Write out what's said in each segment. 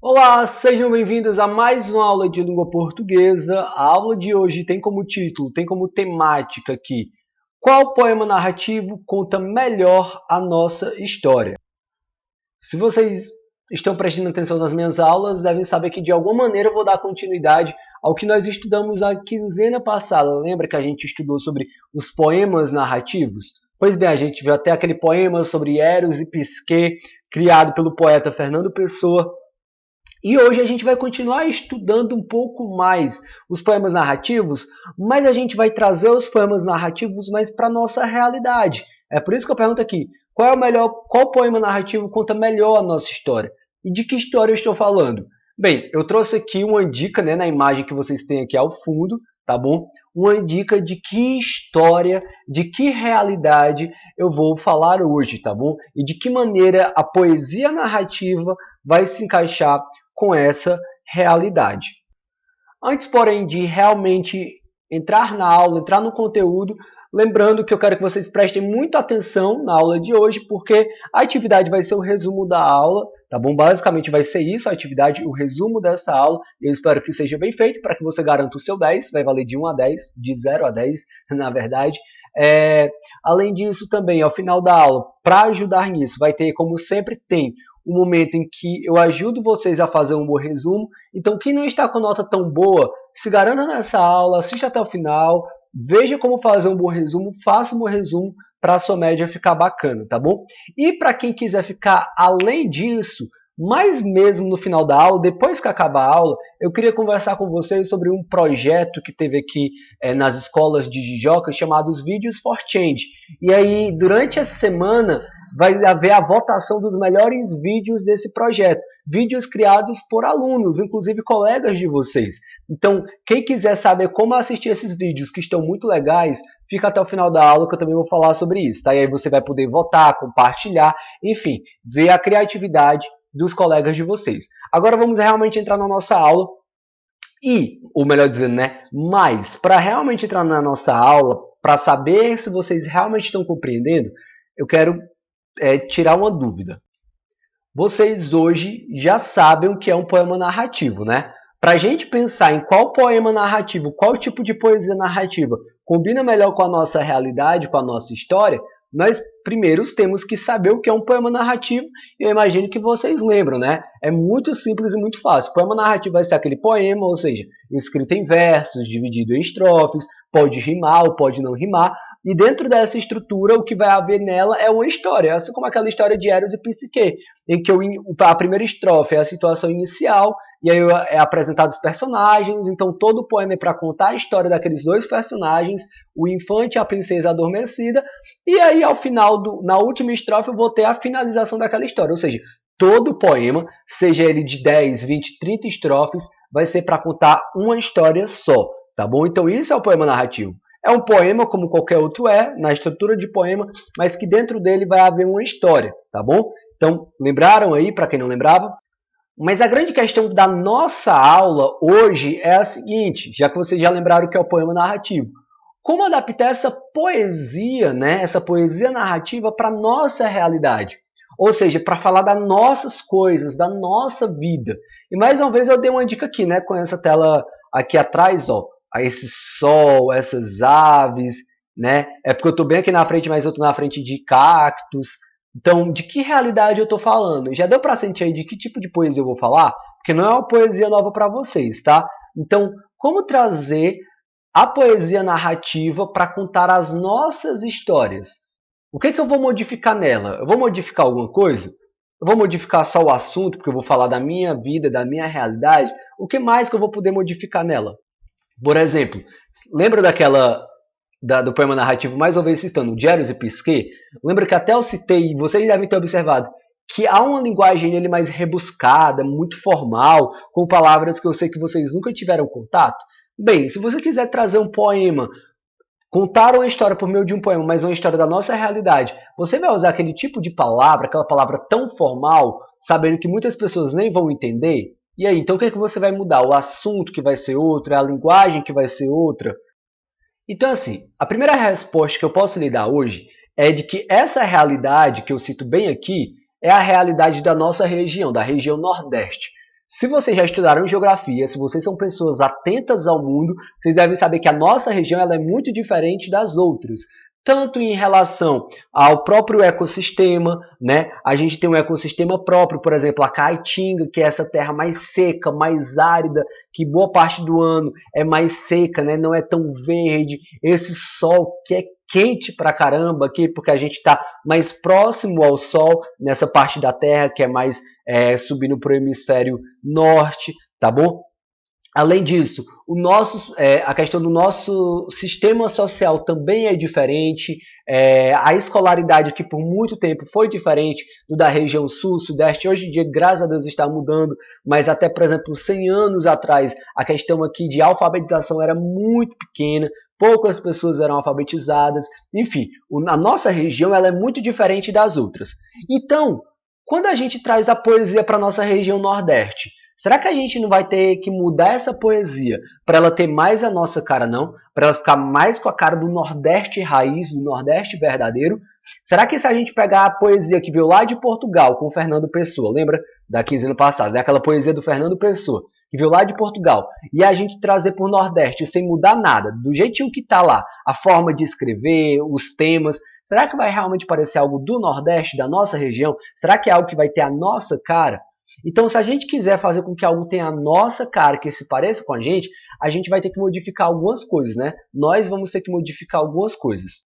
Olá, sejam bem-vindos a mais uma aula de língua portuguesa. A aula de hoje tem como título, tem como temática aqui: qual poema narrativo conta melhor a nossa história? Se vocês estão prestando atenção nas minhas aulas, devem saber que de alguma maneira eu vou dar continuidade ao que nós estudamos na quinzena passada. Lembra que a gente estudou sobre os poemas narrativos? Pois bem, a gente viu até aquele poema sobre Eros e Psique, criado pelo poeta Fernando Pessoa. E hoje a gente vai continuar estudando um pouco mais os poemas narrativos, mas a gente vai trazer os poemas narrativos mais para a nossa realidade. É por isso que eu pergunto aqui, qual poema narrativo conta melhor a nossa história? E de que história eu estou falando? Bem, eu trouxe aqui uma dica, né, na imagem que vocês têm aqui ao fundo, tá bom? Uma dica de que história, de que realidade eu vou falar hoje, tá bom? E de que maneira a poesia narrativa vai se encaixar com essa realidade. Antes, porém, de realmente entrar na aula, entrar no conteúdo, lembrando que eu quero que vocês prestem muita atenção na aula de hoje, porque a atividade vai ser o resumo da aula, tá bom? Basicamente vai ser isso, a atividade, o resumo dessa aula. Eu espero que seja bem feito para que você garanta o seu 10, vai valer de 1 a 10, de 0 a 10, na verdade. Além disso, também, ao final da aula, para ajudar nisso, vai ter, como sempre tem, um momento em que eu ajudo vocês a fazer um bom resumo. Então, quem não está com nota tão boa, se garanta nessa aula, assista até o final, veja como fazer um bom resumo, faça um bom resumo para a sua média ficar bacana, tá bom? E para quem quiser ficar além disso, mas mesmo no final da aula, depois que acabar a aula, eu queria conversar com vocês sobre um projeto que teve aqui nas escolas de Jijoca, chamado Vídeos for Change. E aí, durante essa semana, vai haver a votação dos melhores vídeos desse projeto. Vídeos criados por alunos, inclusive colegas de vocês. Então, quem quiser saber como assistir esses vídeos, que estão muito legais, fica até o final da aula que eu também vou falar sobre isso, tá? E aí você vai poder votar, compartilhar, enfim, ver a criatividade dos colegas de vocês. Agora vamos realmente entrar na nossa aula. E, ou melhor dizendo, né, mas para realmente entrar na nossa aula, para saber se vocês realmente estão compreendendo, eu quero tirar uma dúvida. Vocês hoje já sabem o que é um poema narrativo, né? Para a gente pensar em qual poema narrativo, qual tipo de poesia narrativa combina melhor com a nossa realidade, com a nossa história, nós primeiros temos que saber o que é um poema narrativo, e eu imagino que vocês lembram, né? É muito simples e muito fácil. O poema narrativo vai ser aquele poema, ou seja, escrito em versos, dividido em estrofes, pode rimar ou pode não rimar, e dentro dessa estrutura, o que vai haver nela é uma história, assim como aquela história de Eros e Psique, em que a primeira estrofe é a situação inicial, e aí é apresentado os personagens, então todo o poema é para contar a história daqueles dois personagens, o infante e a princesa adormecida, e aí ao final, na última estrofe, eu vou ter a finalização daquela história, ou seja, todo o poema, seja ele de 10, 20, 30 estrofes, vai ser para contar uma história só, tá bom? Então isso é o poema narrativo. É um poema como qualquer outro na estrutura de poema, mas que dentro dele vai haver uma história, tá bom? Então, lembraram aí, para quem não lembrava? Mas a grande questão da nossa aula hoje é a seguinte, já que vocês já lembraram o que é o poema narrativo. Como adaptar essa poesia, né, essa poesia narrativa para a nossa realidade? Ou seja, para falar das nossas coisas, da nossa vida. E mais uma vez eu dei uma dica aqui, né, com essa tela aqui atrás, ó, esse sol, essas aves, né? É porque eu estou bem aqui na frente, mas eu estou na frente de cactos. Então, de que realidade eu estou falando? Já deu para sentir aí de que tipo de poesia eu vou falar? Porque não é uma poesia nova para vocês, tá? Então, como trazer a poesia narrativa para contar as nossas histórias? O que eu vou modificar nela? Eu vou modificar alguma coisa? Eu vou modificar só o assunto, porque eu vou falar da minha vida, da minha realidade? O que mais que eu vou poder modificar nela? Por exemplo, lembra do poema narrativo mais uma vez citando de Eros e Psique? Lembra que até eu citei, vocês devem ter observado, que há uma linguagem nele mais rebuscada, muito formal, com palavras que eu sei que vocês nunca tiveram contato? Bem, se você quiser trazer um poema, contar uma história por meio de um poema, mas uma história da nossa realidade, você vai usar aquele tipo de palavra, aquela palavra tão formal, sabendo que muitas pessoas nem vão entender? E aí, então o que é que você vai mudar? O assunto que vai ser outro, a linguagem que vai ser outra? Então, assim, a primeira resposta que eu posso lhe dar hoje é de que essa realidade que eu cito bem aqui é a realidade da nossa região, da região Nordeste. Se vocês já estudaram geografia, se vocês são pessoas atentas ao mundo, vocês devem saber que a nossa região ela é muito diferente das outras. Tanto em relação ao próprio ecossistema, né? A gente tem um ecossistema próprio, por exemplo, a Caatinga, que é essa terra mais seca, mais árida, que boa parte do ano é mais seca, né? Não é tão verde. Esse sol que é quente pra caramba aqui, porque a gente está mais próximo ao sol nessa parte da terra que é mais subindo para o hemisfério norte, tá bom? Além disso, a questão do nosso sistema social também é diferente. A escolaridade aqui por muito tempo foi diferente do da região sul, sudeste. Hoje em dia, graças a Deus, está mudando, mas até, por exemplo, 100 anos atrás, a questão aqui de alfabetização era muito pequena, poucas pessoas eram alfabetizadas. Enfim, a nossa região ela é muito diferente das outras. Então, quando a gente traz a poesia para a nossa região Nordeste, será que a gente não vai ter que mudar essa poesia para ela ter mais a nossa cara, não? Para ela ficar mais com a cara do Nordeste raiz, do Nordeste verdadeiro? Será que se a gente pegar a poesia que veio lá de Portugal com o Fernando Pessoa, lembra da quinzena passada, né? Aquela poesia do Fernando Pessoa, que veio lá de Portugal, e a gente trazer para o Nordeste sem mudar nada, do jeitinho que está lá, a forma de escrever, os temas, será que vai realmente parecer algo do Nordeste, da nossa região? Será que é algo que vai ter a nossa cara? Então, se a gente quiser fazer com que algo tenha a nossa cara, que se pareça com a gente vai ter que modificar algumas coisas, né? Nós vamos ter que modificar algumas coisas.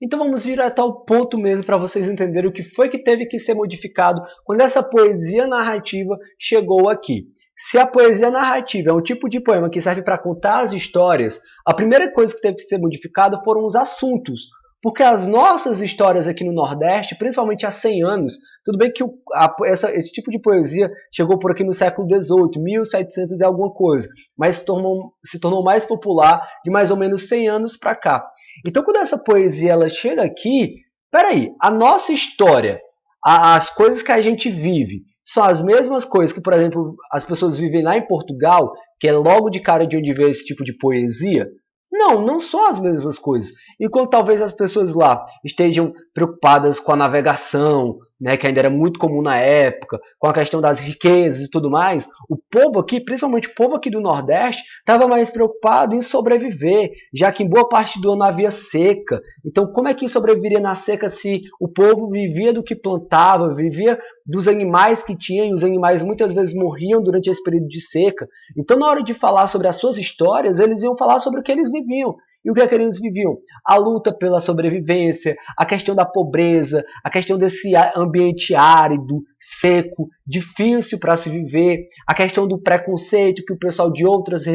Então vamos direto ao ponto mesmo para vocês entenderem o que foi que teve que ser modificado quando essa poesia narrativa chegou aqui. Se a poesia narrativa é um tipo de poema que serve para contar as histórias, a primeira coisa que teve que ser modificada foram os assuntos. Porque as nossas histórias aqui no Nordeste, principalmente há 100 anos, tudo bem que esse tipo de poesia chegou por aqui no século XVIII, 1700 e alguma coisa, mas se tornou mais popular de mais ou menos 100 anos para cá. Então, quando essa poesia ela chega aqui, peraí, a nossa história, as coisas que a gente vive, são as mesmas coisas que, por exemplo, as pessoas vivem lá em Portugal, que é logo de cara de onde veio esse tipo de poesia? Não, não são as mesmas coisas. Enquanto talvez as pessoas lá estejam preocupadas com a navegação, né, que ainda era muito comum na época, com a questão das riquezas e tudo mais, o povo aqui, principalmente o povo aqui do Nordeste, estava mais preocupado em sobreviver, já que em boa parte do ano havia seca. Então, como é que sobreviveria na seca se o povo vivia do que plantava, vivia dos animais que tinha, e os animais muitas vezes morriam durante esse período de seca? Então, na hora de falar sobre as suas histórias, eles iam falar sobre o que eles viviam. E o que é que eles viviam? A luta pela sobrevivência, a questão da pobreza, a questão desse ambiente árido, seco, difícil para se viver, a questão do preconceito que o pessoal de outras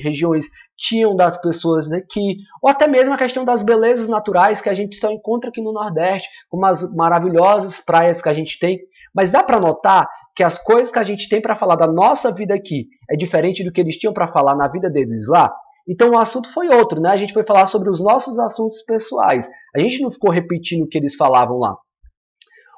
regiões tinham das pessoas daqui, ou até mesmo a questão das belezas naturais que a gente só encontra aqui no Nordeste, como as maravilhosas praias que a gente tem. Mas dá para notar que as coisas que a gente tem para falar da nossa vida aqui é diferente do que eles tinham para falar na vida deles lá? Então o assunto foi outro, né? A gente foi falar sobre os nossos assuntos pessoais. A gente não ficou repetindo o que eles falavam lá.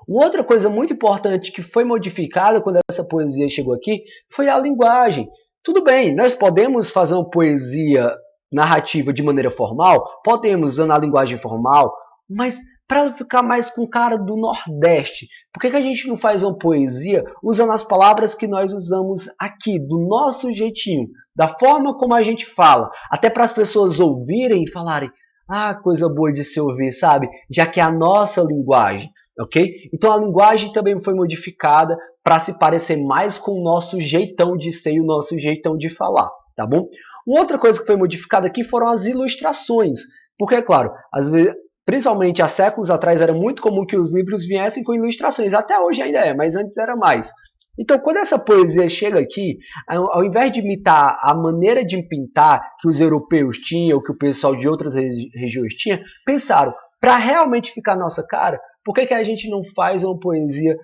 Uma outra coisa muito importante que foi modificada quando essa poesia chegou aqui foi a linguagem. Tudo bem, nós podemos fazer uma poesia narrativa de maneira formal, podemos usando a linguagem formal, mas para ficar mais com cara do Nordeste, por que a gente não faz uma poesia usando as palavras que nós usamos aqui, do nosso jeitinho, da forma como a gente fala, até para as pessoas ouvirem e falarem, ah, coisa boa de se ouvir, sabe? Já que é a nossa linguagem, ok? Então a linguagem também foi modificada para se parecer mais com o nosso jeitão de ser e o nosso jeitão de falar, tá bom? Uma outra coisa que foi modificada aqui foram as ilustrações, porque, claro, às vezes principalmente há séculos atrás, era muito comum que os livros viessem com ilustrações. Até hoje ainda é, mas antes era mais. Então, quando essa poesia chega aqui, ao invés de imitar a maneira de pintar que os europeus tinham, que o pessoal de outras regiões tinha, pensaram, para realmente ficar a nossa cara, por que a gente não faz uma poesia,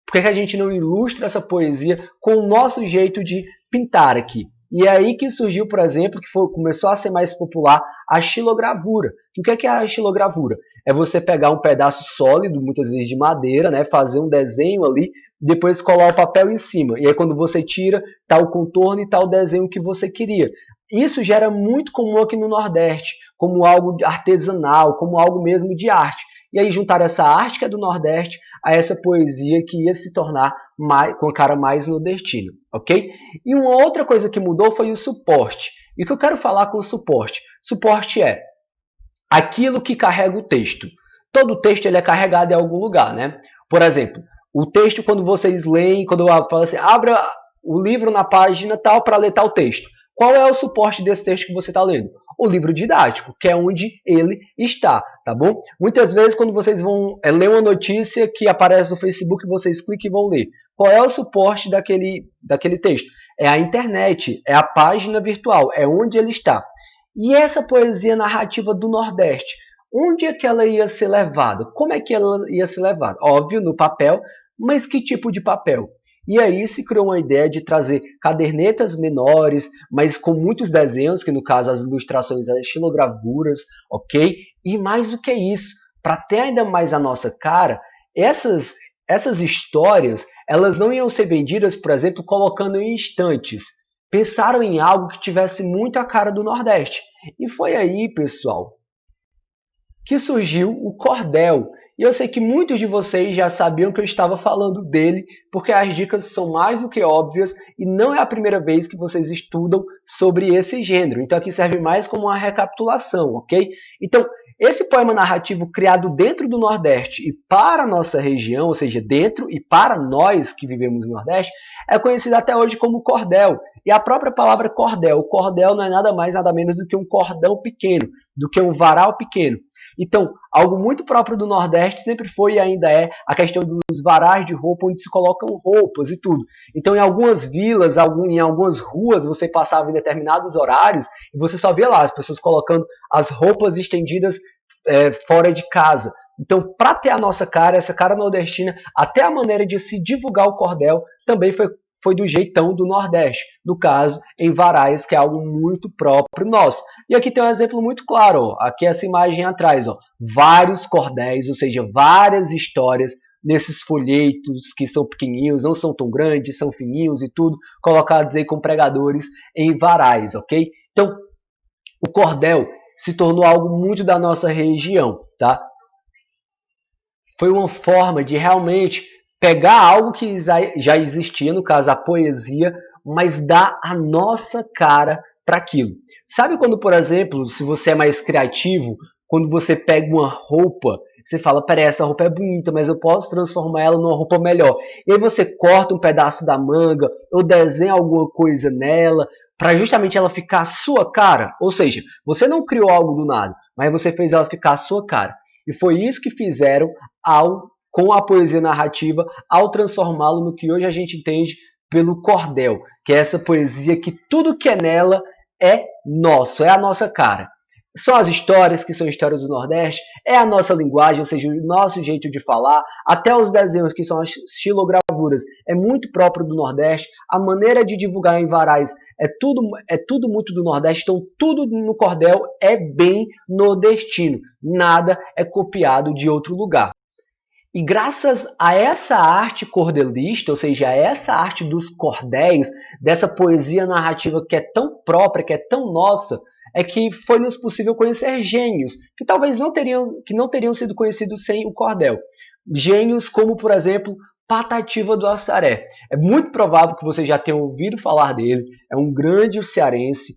por que a gente não ilustra essa poesia com o nosso jeito de pintar aqui? E é aí que surgiu, por exemplo, começou a ser mais popular a xilogravura. E o que é a xilogravura? É você pegar um pedaço sólido, muitas vezes de madeira, né, fazer um desenho ali, depois colar o papel em cima. E aí quando você tira, tá o contorno e tá o desenho que você queria. Isso já era muito comum aqui no Nordeste, como algo artesanal, como algo mesmo de arte. E aí juntar essa arte que é do Nordeste a essa poesia que ia se tornar com a cara mais nordestina, ok? E uma outra coisa que mudou foi o suporte. E o que eu quero falar com o suporte? Suporte é aquilo que carrega o texto. Todo texto ele é carregado em algum lugar, né? Por exemplo, o texto, quando vocês leem, quando eu falo assim, abra o livro na página tal para ler tal texto. Qual é o suporte desse texto que você está lendo? O livro didático, que é onde ele está, tá bom? Muitas vezes, quando vocês vão ler uma notícia que aparece no Facebook, vocês clicam e vão ler. Qual é o suporte daquele texto? É a internet, é a página virtual, é onde ele está. E essa poesia narrativa do Nordeste, onde é que ela ia ser levada? Como é que ela ia ser levada? Óbvio, no papel, mas que tipo de papel? E aí se criou uma ideia de trazer cadernetas menores, mas com muitos desenhos, que no caso as ilustrações, as estilogravuras, ok? E mais do que isso, para ter ainda mais a nossa cara, essas histórias, elas não iam ser vendidas, por exemplo, colocando em estantes. Pensaram em algo que tivesse muito a cara do Nordeste. E foi aí, pessoal, que surgiu o cordel. E eu sei que muitos de vocês já sabiam que eu estava falando dele, porque as dicas são mais do que óbvias e não é a primeira vez que vocês estudam sobre esse gênero. Então aqui serve mais como uma recapitulação, ok? Então, esse poema narrativo criado dentro do Nordeste e para a nossa região, ou seja, dentro e para nós que vivemos no Nordeste, é conhecido até hoje como cordel. E a própria palavra cordel, o cordel não é nada mais, nada menos do que um cordão pequeno, do que um varal pequeno. Então, algo muito próprio do Nordeste sempre foi e ainda é a questão dos varais de roupa, onde se colocam roupas e tudo. Então, em algumas vilas, em algumas ruas, você passava em determinados horários e você só via lá as pessoas colocando as roupas estendidas fora de casa. Então, para ter a nossa cara, essa cara nordestina, até a maneira de se divulgar o cordel também foi do jeitão do Nordeste, no caso, em varais, que é algo muito próprio nosso. E aqui tem um exemplo muito claro, ó. Aqui essa imagem atrás, ó, vários cordéis, ou seja, várias histórias nesses folhetos que são pequenininhos, não são tão grandes, são fininhos e tudo, colocados aí com pregadores em varais, ok? Então, o cordel se tornou algo muito da nossa região, tá? Foi uma forma de realmente pegar algo que já existia, no caso a poesia, mas dar a nossa cara para aquilo. Sabe quando, por exemplo, se você é mais criativo, quando você pega uma roupa, você fala, peraí, essa roupa é bonita, mas eu posso transformar ela numa roupa melhor. E aí você corta um pedaço da manga, ou desenha alguma coisa nela, para justamente ela ficar a sua cara. Ou seja, você não criou algo do nada, mas você fez ela ficar a sua cara. E foi isso que fizeram com a poesia narrativa, ao transformá-lo no que hoje a gente entende pelo cordel, que é essa poesia que tudo que é nela é nosso, é a nossa cara. São as histórias, que são histórias do Nordeste, é a nossa linguagem, ou seja, o nosso jeito de falar, até os desenhos, que são as estilogravuras, é muito próprio do Nordeste, a maneira de divulgar em varais é tudo muito do Nordeste, então tudo no cordel é bem nordestino, nada é copiado de outro lugar. E graças a essa arte cordelista, ou seja, a essa arte dos cordéis, dessa poesia narrativa que é tão própria, que é tão nossa, é que foi-nos possível conhecer gênios que talvez não teriam sido conhecidos sem o cordel. Gênios como, por exemplo, Patativa do Assaré. É muito provável que você já tenha ouvido falar dele. É um grande cearense.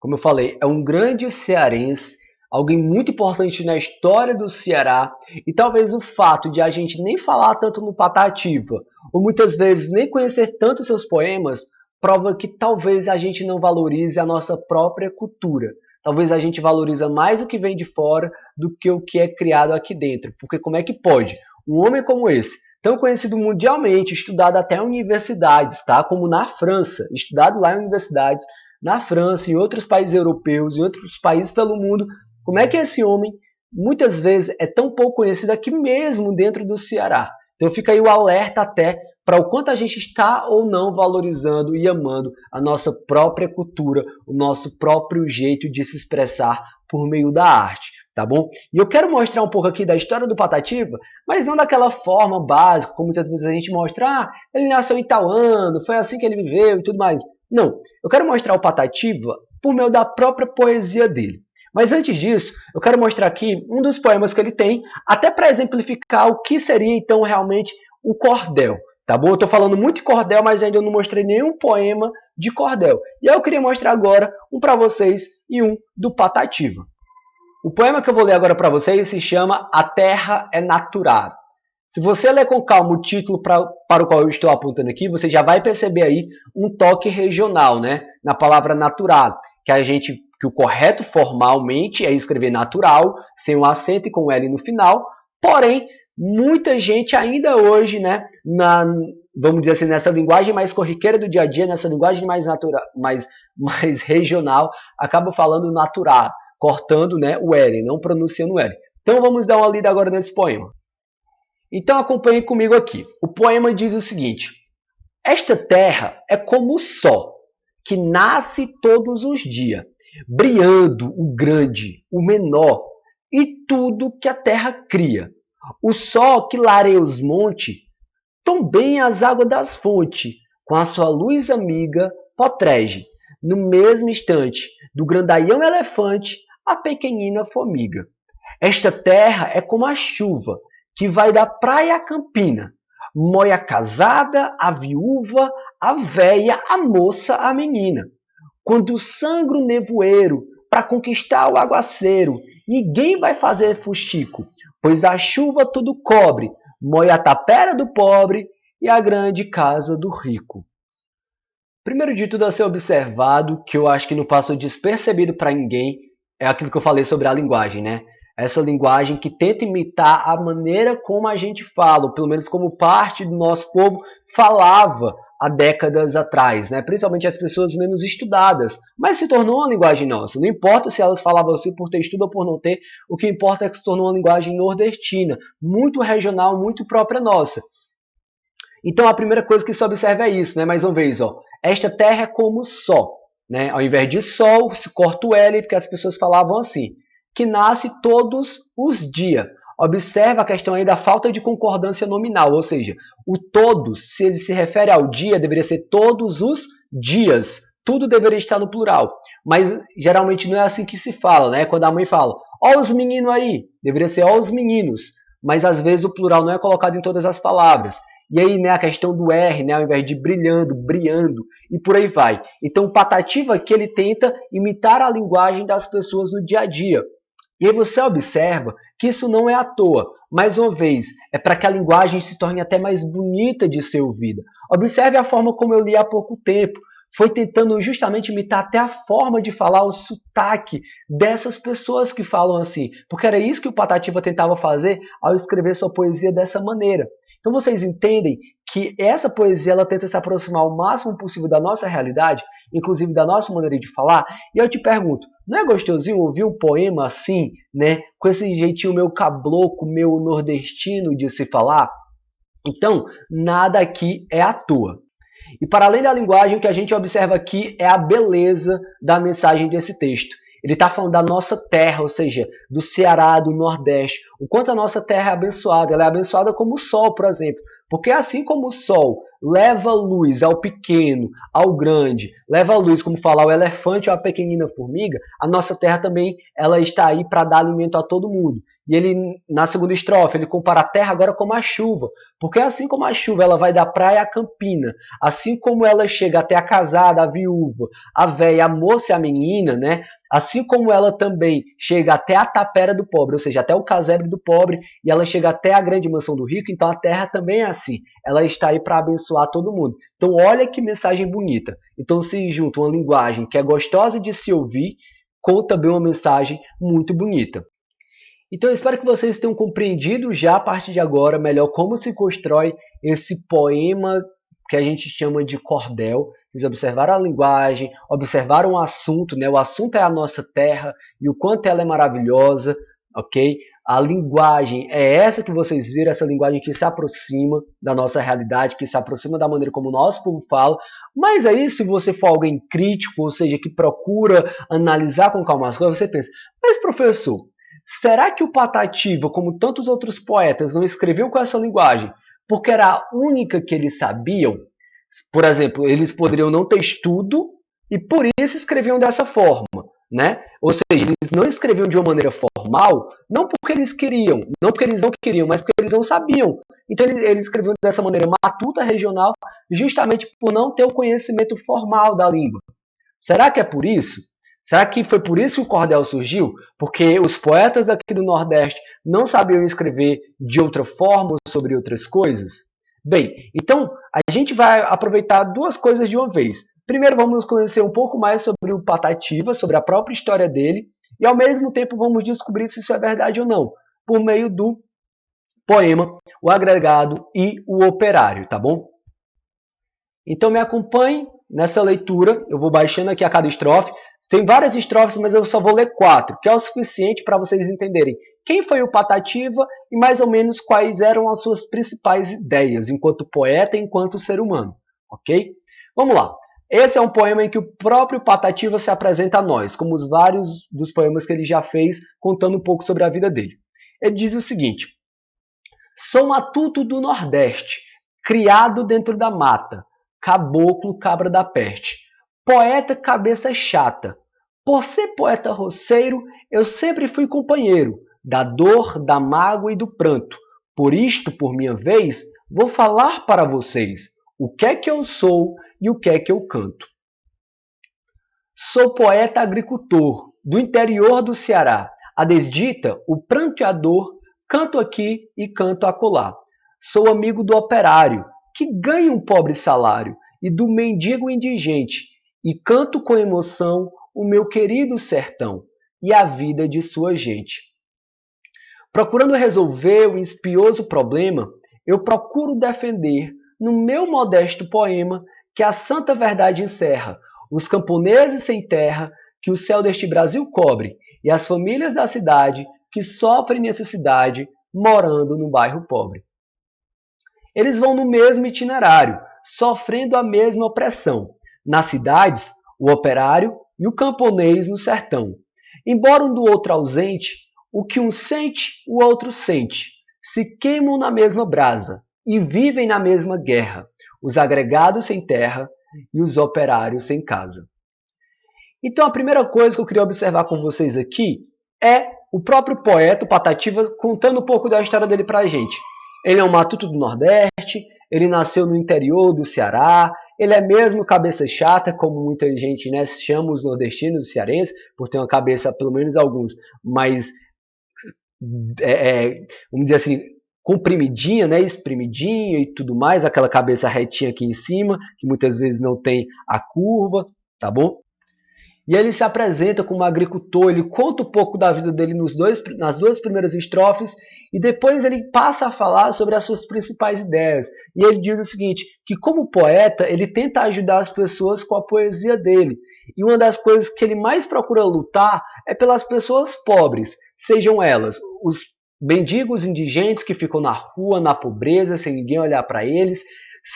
Como eu falei, é um grande cearense, alguém muito importante na história do Ceará, e talvez o fato de a gente nem falar tanto no Patativa, ou muitas vezes nem conhecer tanto seus poemas, prova que talvez a gente não valorize a nossa própria cultura. Talvez a gente valorize mais o que vem de fora do que o que é criado aqui dentro. Porque como é que pode? Um homem como esse, tão conhecido mundialmente, estudado até em universidades, tá? Como na França, estudado lá em universidades, na França, em outros países europeus, em outros países pelo mundo, como é que esse homem, muitas vezes, é tão pouco conhecido aqui mesmo dentro do Ceará? Então fica aí o alerta até para o quanto a gente está ou não valorizando e amando a nossa própria cultura, o nosso próprio jeito de se expressar por meio da arte, tá bom? E eu quero mostrar um pouco aqui da história do Patativa, mas não daquela forma básica, como muitas vezes a gente mostra, ele nasceu em tal ano, foi assim que ele viveu e tudo mais. Não, eu quero mostrar o Patativa por meio da própria poesia dele. Mas antes disso, eu quero mostrar aqui um dos poemas que ele tem, até para exemplificar o que seria então realmente o cordel. tá bom? Eu estou falando muito de cordel, mas ainda não mostrei nenhum poema de cordel. E eu queria mostrar agora um para vocês e um do Patativa. O poema que eu vou ler agora para vocês se chama A Terra é Natural. Se você ler com calma o título para o qual eu estou apontando aqui, você já vai perceber aí um toque regional, né? Na palavra natural, que o correto formalmente é escrever natural, sem um acento e com L no final. Porém, muita gente ainda hoje, né, vamos dizer assim, nessa linguagem mais corriqueira do dia a dia, nessa linguagem mais natural, mais regional, acaba falando natural, cortando, né, o L, não pronunciando o L. Então vamos dar uma lida agora nesse poema. Então acompanhe comigo aqui. O poema diz o seguinte: esta terra é como o sol, que nasce todos os dias, brilhando o grande, o menor, e tudo que a terra cria. O sol que lareia os montes, também as águas das fontes, com a sua luz amiga, potrege, no mesmo instante, do grandaião elefante, a pequenina formiga. Esta terra é como a chuva, que vai da praia à campina, moe a casada, a viúva, a véia, a moça, a menina. Quando sangra o nevoeiro para conquistar o aguaceiro, ninguém vai fazer fuxico, pois a chuva tudo cobre, moe a tapera do pobre e a grande casa do rico. Primeiro de tudo a ser observado, que eu acho que não passou despercebido para ninguém, é aquilo que eu falei sobre a linguagem, né? Essa linguagem que tenta imitar a maneira como a gente fala, ou pelo menos como parte do nosso povo falava há décadas atrás, né? Principalmente as pessoas menos estudadas, mas se tornou uma linguagem nossa. Não importa se elas falavam assim por ter estudo ou por não ter, o que importa é que se tornou uma linguagem nordestina, muito regional, muito própria nossa. Então a primeira coisa que se observa é isso, né? Mais uma vez, ó, esta terra é como sol, né? Ao invés de sol, se corta o L, porque as pessoas falavam assim, que nasce todos os dias. Observa a questão aí da falta de concordância nominal, ou seja, o todos, se ele se refere ao dia, deveria ser todos os dias. Tudo deveria estar no plural. Mas geralmente não é assim que se fala, né? Quando a mãe fala, ó os meninos aí, deveria ser ó os meninos. Mas às vezes o plural não é colocado em todas as palavras. E aí, né, a questão do R, né, ao invés de brilhando, brilhando, e por aí vai. Então, o Patativa aqui, ele tenta imitar a linguagem das pessoas no dia a dia. E aí você observa que isso não é à toa. Mais uma vez, é para que a linguagem se torne até mais bonita de ser ouvida. Observe a forma como eu li há pouco tempo. Foi tentando justamente imitar até a forma de falar, o sotaque dessas pessoas que falam assim. Porque era isso que o Patativa tentava fazer ao escrever sua poesia dessa maneira. Então vocês entendem que essa poesia ela tenta se aproximar o máximo possível da nossa realidade, inclusive da nossa maneira de falar. E eu te pergunto, não é gostosinho ouvir um poema assim, né, com esse jeitinho meu cabloco, meu nordestino de se falar? Então, nada aqui é à toa. E para além da linguagem, o que a gente observa aqui é a beleza da mensagem desse texto. Ele está falando da nossa terra, ou seja, do Ceará, do Nordeste. O quanto a nossa terra é abençoada. Ela é abençoada como o sol, por exemplo. Porque assim como o sol leva luz ao pequeno, ao grande, leva luz, como falar, ao elefante ou à pequenina formiga, a nossa terra também ela está aí para dar alimento a todo mundo. E ele, na segunda estrofe, ele compara a terra agora como a chuva. Porque assim como a chuva ela vai da praia à campina, assim como ela chega até a casada, a viúva, a véia, a moça e a menina, né? Assim como ela também chega até a tapera do pobre, ou seja, até o casebre do pobre, e ela chega até a grande mansão do rico, então a terra também é assim. Ela está aí para abençoar todo mundo. Então olha que mensagem bonita. Então se junta uma linguagem que é gostosa de se ouvir, com também uma mensagem muito bonita. Então eu espero que vocês tenham compreendido já a partir de agora melhor como se constrói esse poema que a gente chama de cordel. Vocês observaram a linguagem, observaram o assunto, né? O assunto é a nossa terra e o quanto ela é maravilhosa, ok? A linguagem é essa que vocês viram, essa linguagem que se aproxima da nossa realidade, que se aproxima da maneira como o nosso povo fala. Mas aí, se você for alguém crítico, ou seja, que procura analisar com calma as coisas, você pensa, mas professor, será que o Patativa, como tantos outros poetas, não escreviam com essa linguagem porque era a única que eles sabiam? Por exemplo, eles poderiam não ter estudo e por isso escreviam dessa forma, né? Ou seja, eles não escreviam de uma maneira formal, não porque eles queriam, não porque eles não queriam, mas porque eles não sabiam. Então eles escreviam dessa maneira matuta regional, justamente por não ter o conhecimento formal da língua. Será que é por isso? Será que foi por isso que o cordel surgiu? Porque os poetas aqui do Nordeste não sabiam escrever de outra forma ou sobre outras coisas? Bem, então a gente vai aproveitar duas coisas de uma vez. Primeiro vamos conhecer um pouco mais sobre o Patativa, sobre a própria história dele, e ao mesmo tempo vamos descobrir se isso é verdade ou não, por meio do poema O Agregado e o Operário, tá bom? Então me acompanhe nessa leitura, eu vou baixando aqui a cada estrofe. Tem várias estrofes, mas eu só vou ler 4, que é o suficiente para vocês entenderem quem foi o Patativa e mais ou menos quais eram as suas principais ideias, enquanto poeta e enquanto ser humano, ok? Vamos lá. Esse é um poema em que o próprio Patativa se apresenta a nós, como os vários dos poemas que ele já fez, contando um pouco sobre a vida dele. Ele diz o seguinte: sou matuto do Nordeste, criado dentro da mata, caboclo cabra da peste, poeta cabeça chata. Por ser poeta roceiro, eu sempre fui companheiro da dor, da mágoa e do pranto. Por isto, por minha vez, vou falar para vocês o que é que eu sou e o que é que eu canto. Sou poeta agricultor, do interior do Ceará. A desdita, o pranto e a dor, canto aqui e canto acolá. Sou amigo do operário, que ganha um pobre salário, e do mendigo indigente, e canto com emoção o meu querido sertão e a vida de sua gente. Procurando resolver o espinhoso problema, eu procuro defender, no meu modesto poema, que a santa verdade encerra, os camponeses sem terra que o céu deste Brasil cobre, e as famílias da cidade que sofrem necessidade morando no bairro pobre. Eles vão no mesmo itinerário, sofrendo a mesma opressão. Nas cidades, o operário e o camponês no sertão. Embora um do outro ausente, o que um sente, o outro sente. Se queimam na mesma brasa e vivem na mesma guerra, os agregados sem terra e os operários sem casa. Então a primeira coisa que eu queria observar com vocês aqui é o próprio poeta, o Patativa, contando um pouco da história dele para a gente. Ele é um matuto do Nordeste, ele nasceu no interior do Ceará, ele é mesmo cabeça chata, como muita gente, né, chama os nordestinos, os cearenses, por ter uma cabeça, pelo menos alguns, mais, vamos dizer assim, comprimidinha, né, espremidinha e tudo mais, aquela cabeça retinha aqui em cima, que muitas vezes não tem a curva, tá bom? E ele se apresenta como agricultor, ele conta um pouco da vida dele nas duas primeiras estrofes e depois ele passa a falar sobre as suas principais ideias. E ele diz o seguinte, que como poeta ele tenta ajudar as pessoas com a poesia dele. E uma das coisas que ele mais procura lutar é pelas pessoas pobres, sejam elas os mendigos indigentes que ficam na rua, na pobreza, sem ninguém olhar para eles,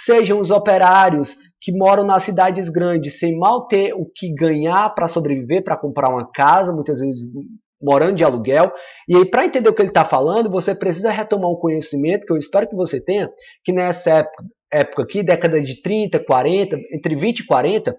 sejam os operários que moram nas cidades grandes sem mal ter o que ganhar para sobreviver, para comprar uma casa, muitas vezes morando de aluguel. E aí, para entender o que ele está falando, você precisa retomar um conhecimento, que eu espero que você tenha, que nessa época aqui, década de 30, 40, entre 20 e 40,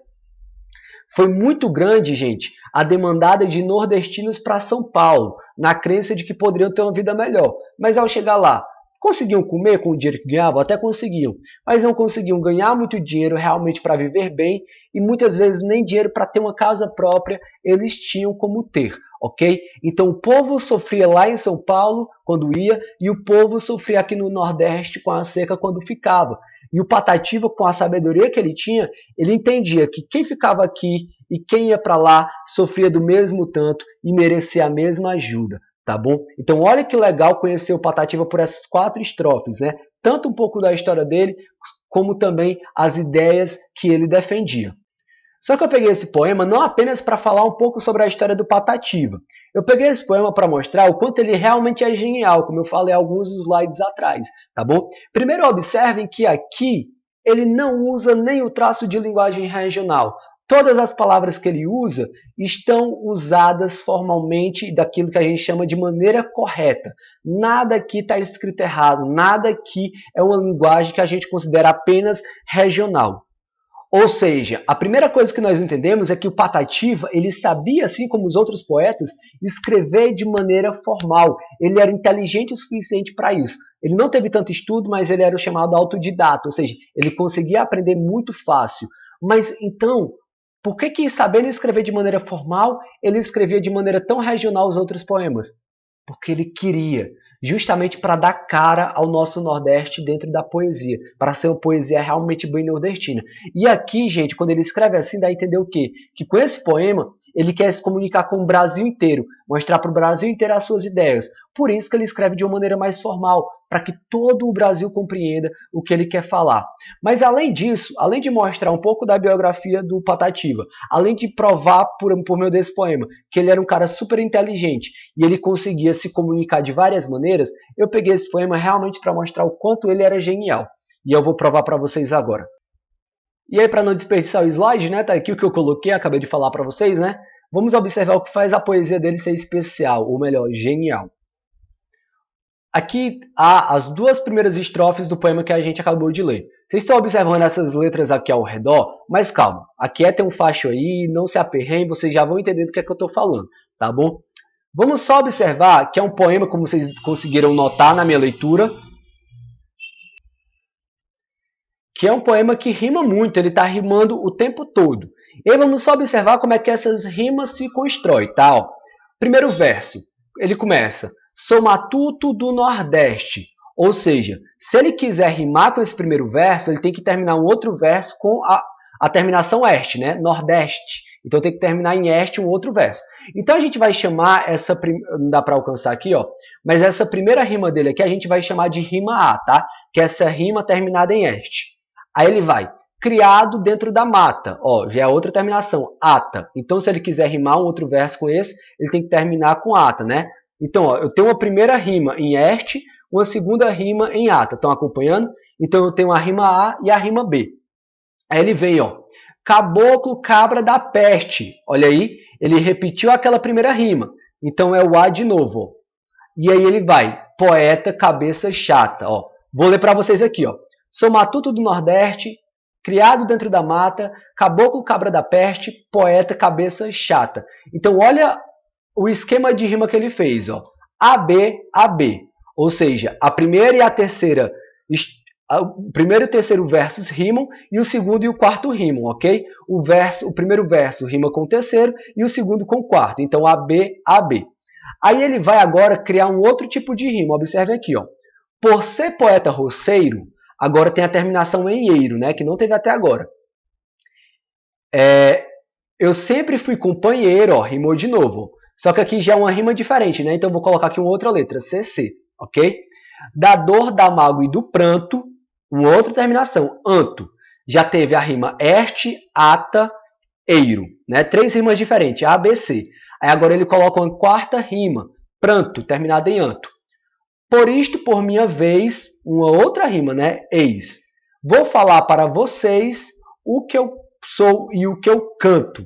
foi muito grande, gente, a demandada de nordestinos para São Paulo, na crença de que poderiam ter uma vida melhor. Mas ao chegar lá, conseguiam comer com o dinheiro que ganhavam? Até conseguiam, mas não conseguiam ganhar muito dinheiro realmente para viver bem e muitas vezes nem dinheiro para ter uma casa própria eles tinham como ter, ok? Então o povo sofria lá em São Paulo quando ia e o povo sofria aqui no Nordeste com a seca quando ficava. E o Patativa, com a sabedoria que ele tinha, ele entendia que quem ficava aqui e quem ia para lá sofria do mesmo tanto e merecia a mesma ajuda. Tá bom? Então olha que legal conhecer o Patativa por essas 4 estrofes, né? Tanto um pouco da história dele, como também as ideias que ele defendia. Só que eu peguei esse poema não apenas para falar um pouco sobre a história do Patativa. Eu peguei esse poema para mostrar o quanto ele realmente é genial, como eu falei alguns slides atrás, tá bom? Primeiro observem que aqui ele não usa nem o traço de linguagem regional. Todas as palavras que ele usa estão usadas formalmente daquilo que a gente chama de maneira correta. Nada aqui está escrito errado, nada aqui é uma linguagem que a gente considera apenas regional. Ou seja, a primeira coisa que nós entendemos é que o Patativa, ele sabia, assim como os outros poetas, escrever de maneira formal. Ele era inteligente o suficiente para isso. Ele não teve tanto estudo, mas ele era o chamado autodidata, ou seja, ele conseguia aprender muito fácil. Mas então, por que sabendo escrever de maneira formal, ele escrevia de maneira tão regional os outros poemas? Porque ele queria, justamente para dar cara ao nosso Nordeste dentro da poesia, para ser uma poesia realmente bem nordestina. E aqui, gente, quando ele escreve assim, dá a entender o quê? Que com esse poema, ele quer se comunicar com o Brasil inteiro, mostrar para o Brasil inteiro as suas ideias. Por isso que ele escreve de uma maneira mais formal, para que todo o Brasil compreenda o que ele quer falar. Mas além disso, além de mostrar um pouco da biografia do Patativa, além de provar por meio desse poema que ele era um cara super inteligente e ele conseguia se comunicar de várias maneiras, eu peguei esse poema realmente para mostrar o quanto ele era genial. E eu vou provar para vocês agora. E aí, para não desperdiçar o slide, né, tá aqui o que eu coloquei, acabei de falar para vocês, né? Vamos observar o que faz a poesia dele ser especial, ou melhor, genial. Aqui há as duas primeiras estrofes do poema que a gente acabou de ler. Vocês estão observando essas letras aqui ao redor? Mas calma, aquietem um facho aí, não se aperreiem, vocês já vão entender do que é que eu estou falando, tá bom? Vamos só observar que é um poema, como vocês conseguiram notar na minha leitura, que é um poema que rima muito, ele está rimando o tempo todo. E aí vamos só observar como é que essas rimas se constroem, tá? Ó, primeiro verso, ele começa, sou matuto do Nordeste. Ou seja, se ele quiser rimar com esse primeiro verso, ele tem que terminar um outro verso com a terminação este, né? Nordeste. Então tem que terminar em este um outro verso. Então a gente vai chamar essa, não dá para alcançar aqui, ó, mas essa primeira rima dele aqui a gente vai chamar de rima A, tá? Que é essa rima terminada em este. Aí ele vai, criado dentro da mata. Ó, já é outra terminação, ata. Então, se ele quiser rimar um outro verso com esse, ele tem que terminar com ata, né? Então, ó, eu tenho uma primeira rima em este, uma segunda rima em ata. Estão acompanhando? Então, eu tenho a rima A e a rima B. Aí ele vem, ó, caboclo cabra da peste. Olha aí, ele repetiu aquela primeira rima. Então, é o A de novo, ó. E aí ele vai, poeta cabeça chata. Ó, vou ler para vocês aqui, ó. Sou matuto do Nordeste, criado dentro da mata, caboclo cabra da peste, poeta cabeça chata. Então olha o esquema de rima que ele fez, ó. AB, AB. Ou seja, a primeira e a terceira, o primeiro e o terceiro versos rimam e o segundo e o quarto rimam, ok? O primeiro verso rima com o terceiro e o segundo com o quarto. Então AB, AB. Aí ele vai agora criar um outro tipo de rima. Observe aqui, ó. Por ser poeta roceiro, agora tem a terminação em eiro, né? Que não teve até agora. Eu sempre fui companheiro, ó, rimou de novo. Só que aqui já é uma rima diferente, né? Então vou colocar aqui uma outra letra, CC, ok? Da dor, da mágoa e do pranto, uma outra terminação, anto. Já teve a rima este, ata, eiro, né? 3 rimas diferentes, A, B, C. Aí agora ele coloca uma quarta rima, pranto, terminada em anto. Por isto, por minha vez, uma outra rima, né? Eis. Vou falar para vocês o que eu sou e o que eu canto.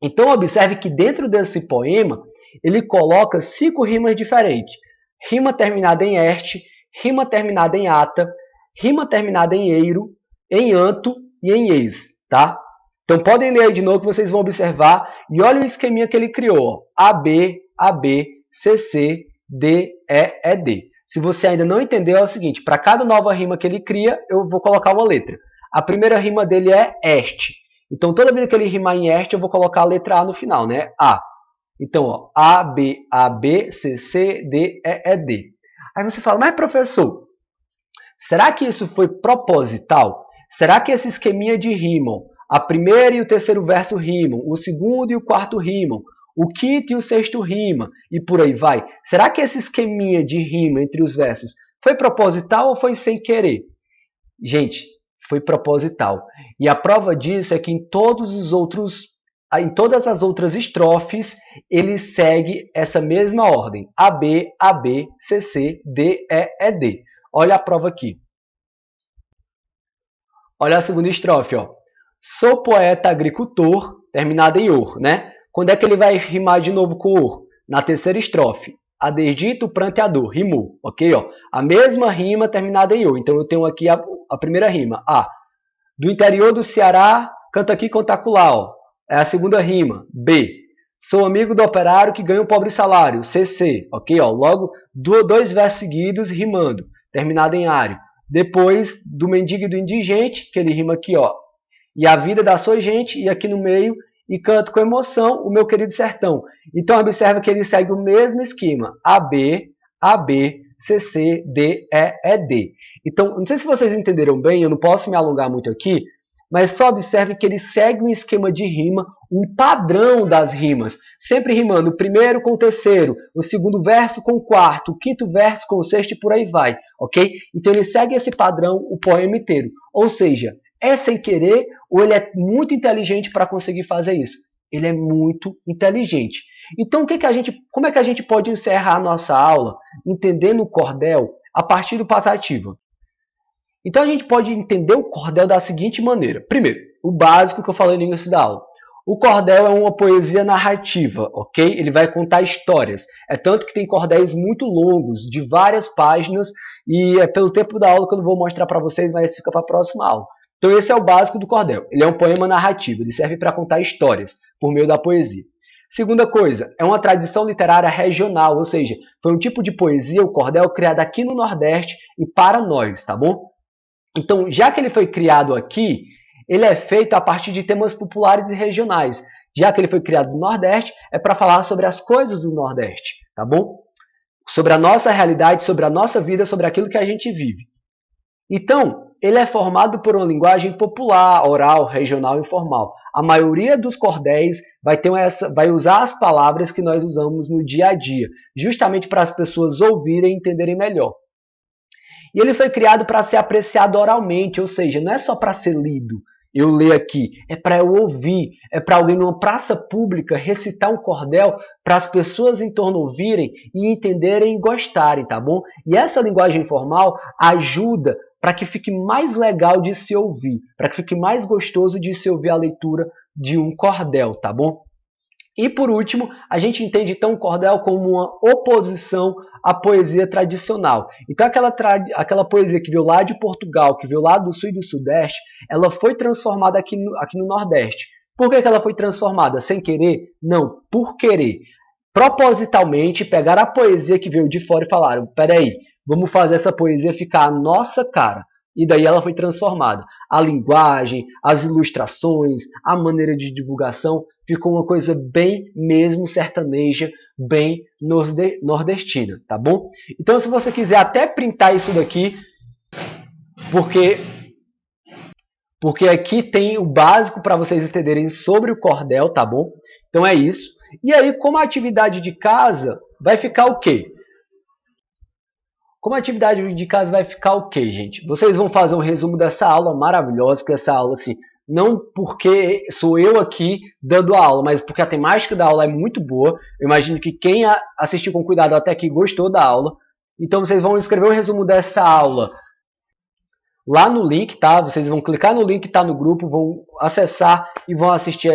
Então, observe que dentro desse poema, ele coloca 5 rimas diferentes. Rima terminada em este, rima terminada em ata, rima terminada em eiro, em anto e em eis, tá? Então, podem ler aí de novo que vocês vão observar. E olha o esqueminha que ele criou. AB, AB, CC, D, E, D. Se você ainda não entendeu, é o seguinte, para cada nova rima que ele cria, eu vou colocar uma letra. A primeira rima dele é este. Então, toda vez que ele rimar em este, eu vou colocar a letra A no final, né? A. Então, ó, A, B, C, C, D, E, D. Aí você fala, mas professor, será que isso foi proposital? Será que esse esqueminha de rimam, a primeira e o terceiro verso rimam, o segundo e o quarto rimam, o quinto e o sexto rima, e por aí vai. Será que esse esqueminha de rima entre os versos foi proposital ou foi sem querer? Gente, foi proposital. E a prova disso é que em todas as outras estrofes, ele segue essa mesma ordem. AB, AB, CC, D, E, D. Olha a prova aqui. Olha a segunda estrofe, ó. Sou poeta agricultor, terminada em or, né? Quando é que ele vai rimar de novo com or? Na terceira estrofe. A desdito, o pranto e a dor. Rimou, ok? Ó. A mesma rima terminada em or. Então eu tenho aqui a primeira rima. A. Do interior do Ceará, canta aqui, canta acolá, ó. É a segunda rima. B. Sou amigo do operário que ganha um pobre salário. CC, ok? Ó, logo, dois versos seguidos rimando, terminado em ário. Depois, do mendigo e do indigente, que ele rima aqui, ó. E a vida da sua gente, e aqui no meio, e canto com emoção o meu querido sertão. Então, observa que ele segue o mesmo esquema. AB, AB, CC, D, E, D. Então, não sei se vocês entenderam bem, eu não posso me alongar muito aqui, mas só observe que ele segue um esquema de rima, um padrão das rimas, sempre rimando o primeiro com o terceiro, o segundo verso com o quarto, o quinto verso com o sexto e por aí vai, ok? Então ele segue esse padrão o poema inteiro, ou seja, é sem querer ou ele é muito inteligente para conseguir fazer isso? Ele é muito inteligente. Então como é que a gente pode encerrar a nossa aula entendendo o cordel a partir do Patativa? Então a gente pode entender o cordel da seguinte maneira. Primeiro, o básico que eu falei no início da aula. O cordel é uma poesia narrativa, ok? Ele vai contar histórias. É tanto que tem cordéis muito longos, de várias páginas, e é pelo tempo da aula que eu não vou mostrar para vocês, mas fica para a próxima aula. Então esse é o básico do cordel. Ele é um poema narrativo, ele serve para contar histórias por meio da poesia. Segunda coisa, é uma tradição literária regional, ou seja, foi um tipo de poesia, o cordel, criado aqui no Nordeste e para nós, tá bom? Então, já que ele foi criado aqui, ele é feito a partir de temas populares e regionais. Já que ele foi criado no Nordeste, é para falar sobre as coisas do Nordeste, tá bom? Sobre a nossa realidade, sobre a nossa vida, sobre aquilo que a gente vive. Então, ele é formado por uma linguagem popular, oral, regional e informal. A maioria dos cordéis vai usar as palavras que nós usamos no dia a dia, justamente para as pessoas ouvirem e entenderem melhor. E ele foi criado para ser apreciado oralmente, ou seja, não é só para ser lido, eu ler aqui, é para eu ouvir, é para alguém numa praça pública recitar um cordel para as pessoas em torno ouvirem e entenderem e gostarem, tá bom? E essa linguagem informal ajuda para que fique mais legal de se ouvir, para que fique mais gostoso de se ouvir a leitura de um cordel, tá bom? E por último, a gente entende então o cordel como uma oposição à poesia tradicional. Então aquela poesia que veio lá de Portugal, que veio lá do Sul e do Sudeste, ela foi transformada aqui no Nordeste. Por que ela foi transformada? Sem querer? Não, por querer. Propositalmente pegaram a poesia que veio de fora e falaram, peraí, vamos fazer essa poesia ficar a nossa cara. E daí ela foi transformada. A linguagem, as ilustrações, a maneira de divulgação ficou uma coisa bem mesmo sertaneja, bem nordestina, tá bom? Então se você quiser até printar isso daqui, porque aqui tem o básico para vocês entenderem sobre o cordel, tá bom? Então é isso. E aí, como atividade de casa, vai ficar o quê? Como atividade de casa vai ficar o quê, gente? Vocês vão fazer um resumo dessa aula maravilhosa, porque essa aula, assim, não porque sou eu aqui dando a aula, mas porque a temática da aula é muito boa. Eu imagino que quem assistiu com cuidado até aqui gostou da aula. Então vocês vão escrever um resumo dessa aula lá no link, tá? Vocês vão clicar no link que está no grupo, vão acessar e vão assistir,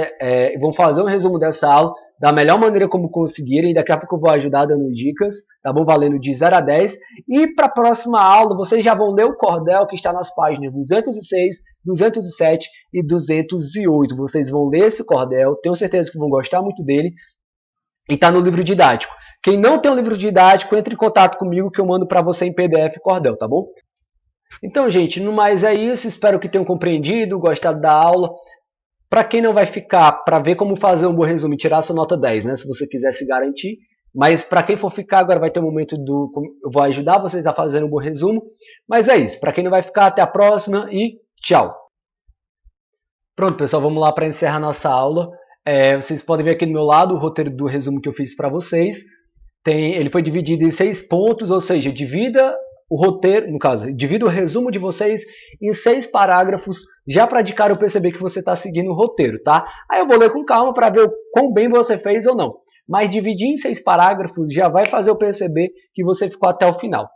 vão fazer um resumo dessa aula da melhor maneira como conseguirem. Daqui a pouco eu vou ajudar dando dicas, tá bom? Valendo de 0 a 10. E para a próxima aula, vocês já vão ler o cordel que está nas páginas 206, 207 e 208. Vocês vão ler esse cordel, tenho certeza que vão gostar muito dele. E está no livro didático. Quem não tem o livro didático, entre em contato comigo que eu mando para você em PDF cordel, tá bom? Então, gente, no mais é isso. Espero que tenham compreendido, gostado da aula. Para quem não vai ficar, para ver como fazer um bom resumo e tirar sua nota 10, né? Se você quiser se garantir. Mas para quem for ficar, agora vai ter um momento eu vou ajudar vocês a fazerem um bom resumo. Mas é isso. Para quem não vai ficar, até a próxima e tchau. Pronto, pessoal, vamos lá para encerrar nossa aula. Vocês podem ver aqui do meu lado o roteiro do resumo que eu fiz para vocês. Ele foi dividido em 6 pontos, ou seja, divida o roteiro, no caso, divido o resumo de vocês em 6 parágrafos, já para de cara eu perceber que você está seguindo o roteiro, tá? Aí eu vou ler com calma para ver o quão bem você fez ou não. Mas dividir em 6 parágrafos já vai fazer eu perceber que você ficou até o final.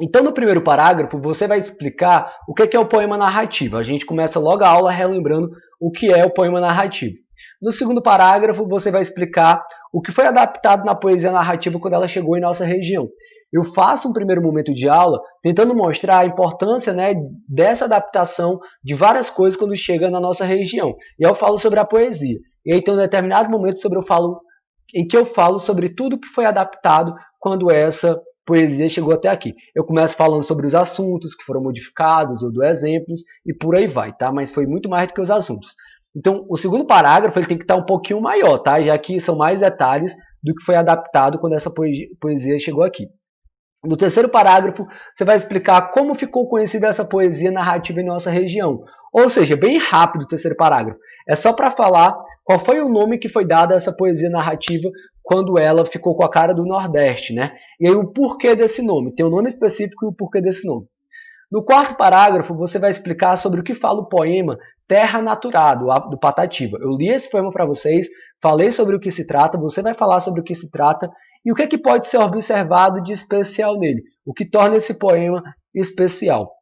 Então, no primeiro parágrafo, você vai explicar o que é o poema narrativo. A gente começa logo a aula relembrando o que é o poema narrativo. No segundo parágrafo, você vai explicar o que foi adaptado na poesia narrativa quando ela chegou em nossa região. eu faço um primeiro momento de aula tentando mostrar a importância, né, dessa adaptação de várias coisas quando chega na nossa região. E aí eu falo sobre a poesia. E aí tem um determinado momento em que eu falo sobre tudo que foi adaptado quando essa poesia chegou até aqui. Eu começo falando sobre os assuntos que foram modificados, eu dou exemplos e por aí vai, tá? Mas foi muito mais do que os assuntos. Então, o segundo parágrafo ele tem que estar um pouquinho maior, tá? Já que são mais detalhes do que foi adaptado quando essa poesia chegou aqui. No terceiro parágrafo, você vai explicar como ficou conhecida essa poesia narrativa em nossa região. Ou seja, bem rápido o terceiro parágrafo. É só para falar qual foi o nome que foi dado a essa poesia narrativa quando ela ficou com a cara do Nordeste, né? E aí o porquê desse nome. Tem um nome específico e o porquê desse nome. No quarto parágrafo, você vai explicar sobre o que fala o poema Terra Naturada, do Patativa. Eu li esse poema para vocês, falei sobre o que se trata, você vai falar sobre o que se trata e o que, é que pode ser observado de especial nele, o que torna esse poema especial.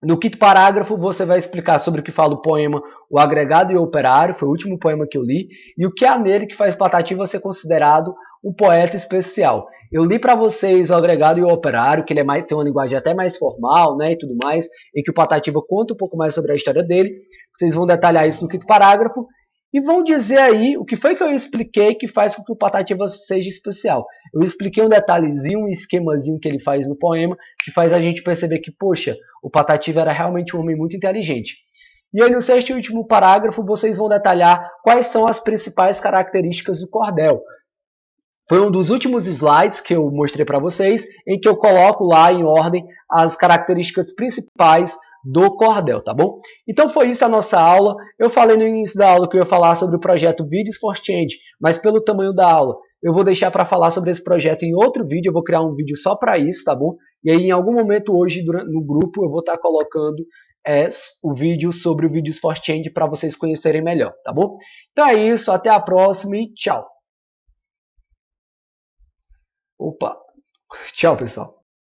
No quinto parágrafo, você vai explicar sobre o que fala o poema O Agregado e o Operário, foi o último poema que eu li, e o que há nele que faz Patativa ser considerado um poeta especial. Eu li para vocês O Agregado e o Operário, que ele tem uma linguagem até mais formal, né, e tudo mais, e que o Patativa conta um pouco mais sobre a história dele. Vocês vão detalhar isso no quinto parágrafo, e vão dizer aí o que foi que eu expliquei que faz com que o Patativa seja especial. Eu expliquei um detalhezinho, um esquemazinho que ele faz no poema, que faz a gente perceber que, poxa, o Patativa era realmente um homem muito inteligente. E aí no sexto e último parágrafo vocês vão detalhar quais são as principais características do cordel. Foi um dos últimos slides que eu mostrei para vocês, em que eu coloco lá em ordem as características principais do cordel, tá bom? Então foi isso a nossa aula. Eu falei no início da aula que eu ia falar sobre o projeto Videos for Change, mas pelo tamanho da aula, eu vou deixar para falar sobre esse projeto em outro vídeo, eu vou criar um vídeo só para isso, tá bom? E aí em algum momento hoje no grupo eu vou estar colocando o vídeo sobre o Videos for Change para vocês conhecerem melhor, tá bom? Então é isso, até a próxima e tchau! Opa! Tchau, pessoal!